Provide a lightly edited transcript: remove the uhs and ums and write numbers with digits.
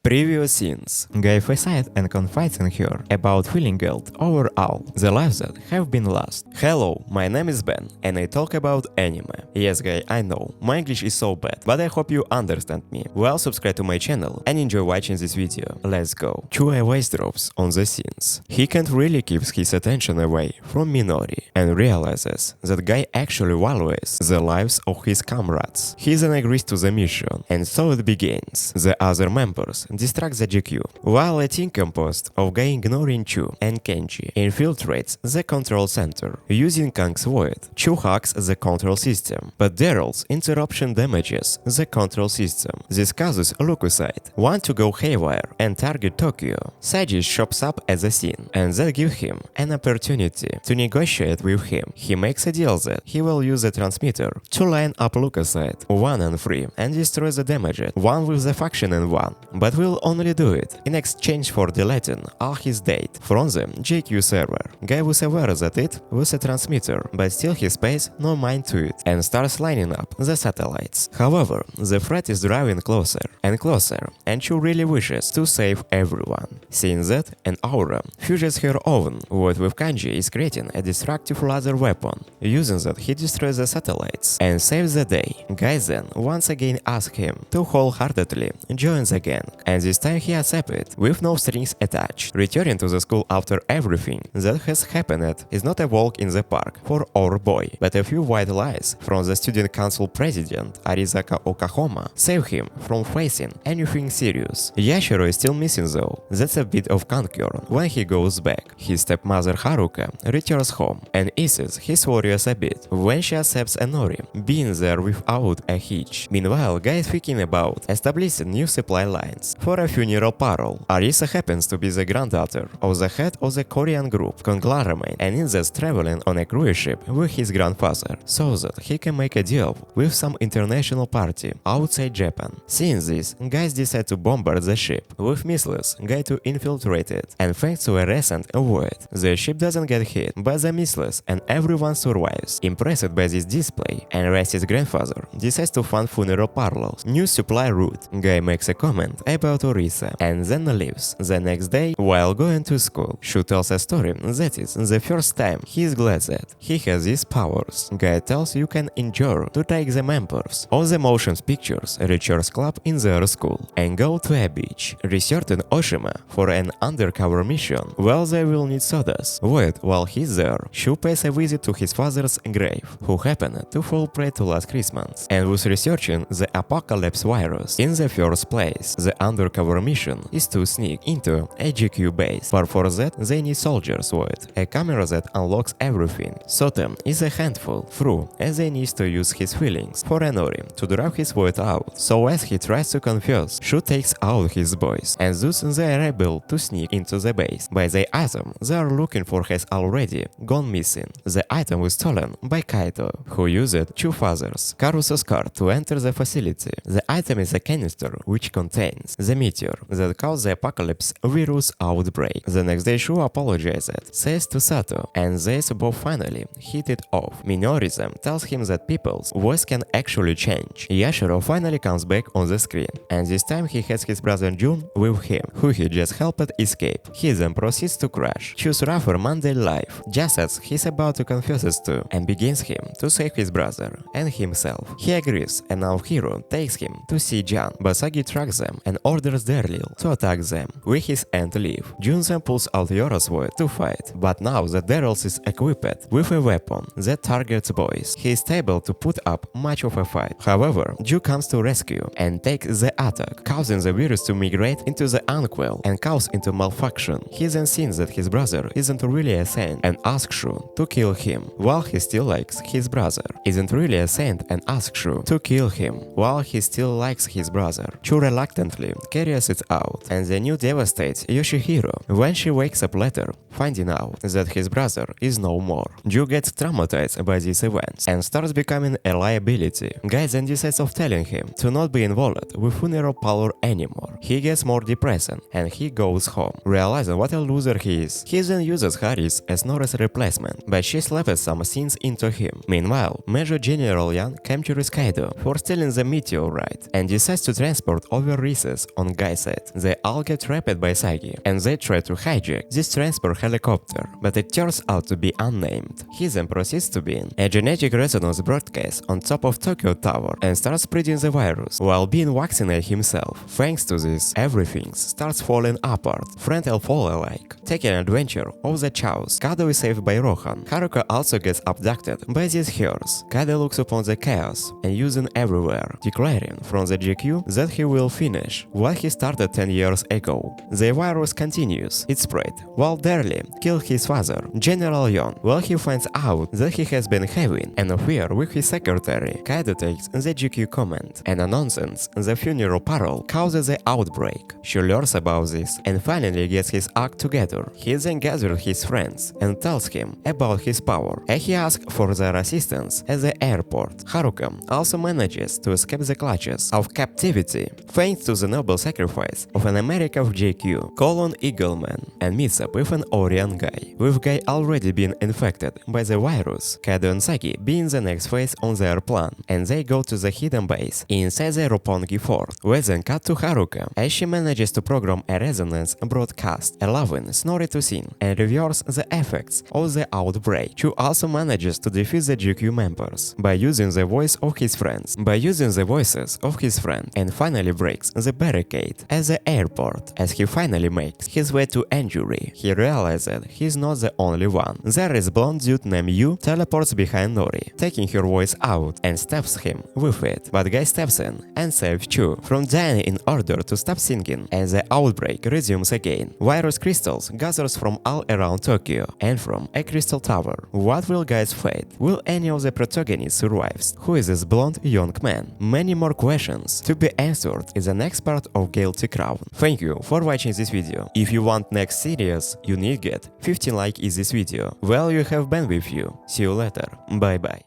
Previous scenes. Guy suicides and confides in her about feeling guilt over all the lives that have been lost. Hello, my name is Ben and I talk about anime. Yes guy, I know, my English is so bad, but I hope you understand me. Well, subscribe to my channel and enjoy watching this video. Let's go. Chu always drops on the scenes. He can't really keep his attention away from Minori and realizes that Guy actually values the lives of his comrades. He then agrees to the mission and so it begins. The other members distract the GQ, while a team composed of Guy ignoring Chu and Kenji infiltrates the control center. Using Kang's void, Chu hacks the control system, but Daryl's interruption damages the control system. This causes Lucasite want to go haywire and target Tokyo. Saji shows up at the scene, and that gives him an opportunity to negotiate with him. He makes a deal that he will use the transmitter to line up Lucasite 1 and 3 and destroy the damaged one with the faction in 1, but will only do it in exchange for deleting all his data from the JQ server. Guy was aware that it was a transmitter, but still he pays no mind to it and starts lining up the satellites. However, the threat is drawing closer and closer, and Chu really wishes to save everyone. Seeing that, an aura fuses her own void with Kanji is creating a destructive laser weapon. Using that, he destroys the satellites and saves the day. Guy then once again asks him to wholeheartedly join the gang, and this time he accepts it with no strings attached. Returning to the school after everything that has happened is not a walk in the park for our boy, but a few white lies from the student council president Arizaka Okahoma save him from facing anything serious. Yashiro is still missing though. That's a bit of concern when he goes back. His stepmother Haruka returns home and eases his worries a bit when she accepts Enori being there without a hitch. Meanwhile, Guy is thinking about establishing new supply lines for a funeral parlor. Arisa happens to be the granddaughter of the head of the Korean group conglomerate and is traveling on a cruise ship with his grandfather so that he can make a deal with some international party outside Japan. Seeing this, guys decide to bombard the ship with missiles Guy to infiltrate it, and thanks to a recent avoid, the ship doesn't get hit by the missiles and everyone survives. Impressed by this display, and Rusty's grandfather decides to fund funeral parlor's new supply route. Guy makes a comment about Orisa and then leaves. The next day, while going to school, Shu tells a story that is the first time he is glad that he has these powers. Guy tells you can endure to take the members of the motion pictures research club in their school and go to a beach, researching Oshima for an undercover mission. Well, they will need sodas. Wait, while he's there, Shu pays a visit to his father's grave, who happened to fall prey to last Christmas, and was researching the apocalypse virus. In the first place, the undercover mission is to sneak into a GQ base, but for that they need soldiers with a camera that unlocks everything. Sotem is a handful through, as they need to use his feelings for Enori to drive his void out. So as he tries to confuse, Shu takes out his boys, and thus they are able to sneak into the base. By the item they are looking for has already gone missing. The item was stolen by Kaito, who used Chu father's Caruso's card to enter the facility. The item is a canister which contains the meteor that caused the apocalypse virus outbreak. The next day Shu apologizes, says to Sato, and they both finally hit it off. Minorism tells him that people's voice can actually change. Yashiro finally comes back on the screen, and this time he has his brother Jun with him, who he just helped escape. He then proceeds to crash, choose rougher mundane life, just as he's about to confess it to, and begins him to save his brother and himself. He agrees, and now Hiro takes him to see Jan, but Sagi tracks them and orders Daryl to attack them with his end leave. Jun then pulls out Yora's void to fight, but now that Daryl is equipped with a weapon that targets boys, he is able to put up much of a fight. However, Ju comes to rescue and takes the attack, causing the virus to migrate into the Unquell and cause into malfunction. He then sees that his brother isn't really a saint and asks Shu to kill him, while he still likes his brother. Isn't really a saint and asks Shu to kill him, while he still likes his brother. Shu reluctantly carries it out, and the news devastates Yoshihiro when she wakes up later, finding out that his brother is no more. Ju gets traumatized by these events and starts becoming a liability. Guy then decides of telling him to not be involved with funeral parlor anymore. He gets more depressing and he goes home. Realizing what a loser he is, he then uses Haris as Nora's replacement, but she slapped some scenes into him. Meanwhile, Major General Yan captures Kaido for stealing the meteorite and decides to transport over Rise's on Guy's side. They all get trapped by Sagi, and they try to hijack this transport helicopter, but it turns out to be unnamed. He then proceeds to beam a genetic resonance broadcast on top of Tokyo Tower and starts spreading the virus, while being vaccinated himself. Thanks to this, everything starts falling apart, friend and foe alike. Taking adventure of the chaos, Kado is saved by Rohan. Haruka also gets abducted by these heroes. Kado looks upon the chaos and using everywhere, declaring from the GQ that he will finish what he started 10 years ago. The virus continues its spread, while Darlie kills his father, General Yon, while he finds out that he has been having an affair with his secretary. Kaido takes the GQ comment and announces the funeral parole causes the outbreak. She learns about this and finally gets his act together. He then gathers his friends and tells him about his power, and he asks for their assistance at the airport. Haruka also manages to escape the clutches of captivity thanks to the noble sacrifice of an American of JQ, Colon Eagleman, and meets up with an Orion guy, with Guy already being infected by the virus, Kado and Sagi being the next phase on their plan, and they go to the hidden base inside the Roppongi fort. We then cut to Haruka as she manages to program a resonance broadcast, allowing Snorri to sing and reverse the effects of the outbreak. She also manages to defeat the GQ members by using the voices of his friends, and finally breaks the barricade at the airport. As he finally makes his way to Anjuri, he realizes he's not the only one. There is blonde dude named Yu teleports behind Nori, taking her voice out and stabs him with it, but Guy steps in and saves Chu from dying in order to stop singing, and the outbreak resumes again. Virus crystals gathers from all around Tokyo and from a crystal tower. What will Guy's fate? Will any of the protagonists survive? Who is this blonde young man? Many more questions to be answered in the next part of Guilty Crown. Thank you for watching this video. If you want next series, you need get 15 likes in this video. Well, you have been with you. See you later. Bye bye.